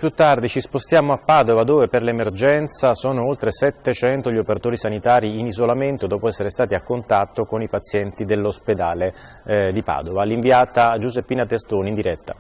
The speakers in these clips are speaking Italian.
Più tardi ci spostiamo a Padova, dove per l'emergenza sono oltre 700 gli operatori sanitari in isolamento dopo essere stati a contatto con i pazienti dell'ospedale di Padova. L'inviata Giuseppina Testoni in diretta.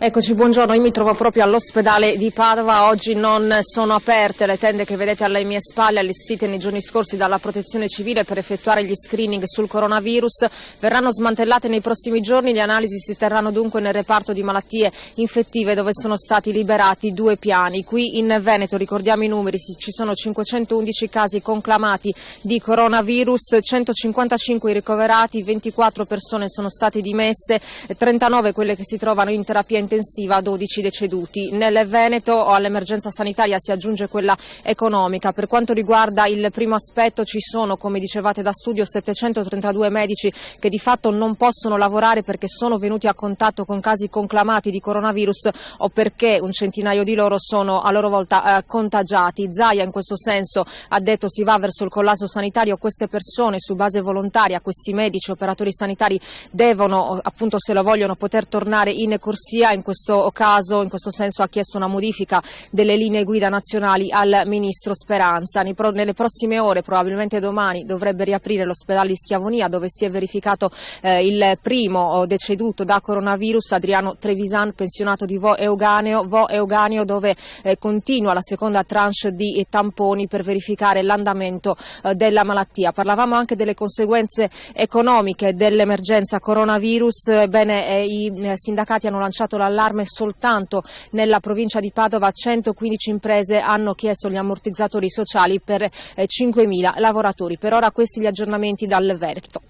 Eccoci, buongiorno, io mi trovo proprio all'ospedale di Padova. Oggi non sono aperte le tende che vedete alle mie spalle, allestite nei giorni scorsi dalla Protezione Civile per effettuare gli screening sul coronavirus. Verranno smantellate nei prossimi giorni, le analisi si terranno dunque nel reparto di malattie infettive, dove sono stati liberati 2 piani. Qui in Veneto, ricordiamo i numeri, ci sono 511 casi conclamati di coronavirus, 155 i ricoverati, 24 persone sono state dimesse, 39 quelle che si trovano in terapia intensiva, 12 deceduti. Nel Veneto all'emergenza sanitaria si aggiunge quella economica. Per quanto riguarda il primo aspetto, ci sono, come dicevate da studio, 732 medici che di fatto non possono lavorare perché sono venuti a contatto con casi conclamati di coronavirus o perché un centinaio di loro sono a loro volta contagiati. Zaia in questo senso ha detto si va verso il collasso sanitario, queste persone su base volontaria, questi medici, operatori sanitari devono, appunto se lo vogliono, poter tornare in corsia. In questo caso, in questo senso, ha chiesto una modifica delle linee guida nazionali al Ministro Speranza. Nelle prossime ore, probabilmente domani, dovrebbe riaprire l'ospedale di Schiavonia, dove si è verificato il primo deceduto da coronavirus, Adriano Trevisan, pensionato di Vo Euganeo, dove continua la seconda tranche di tamponi per verificare l'andamento della malattia. Parlavamo anche delle conseguenze economiche dell'emergenza coronavirus. Ebbene, i sindacati hanno lanciato l'allarme soltanto nella provincia di Padova. 115 imprese hanno chiesto gli ammortizzatori sociali per 5.000 lavoratori. Per ora questi gli aggiornamenti dal Veneto.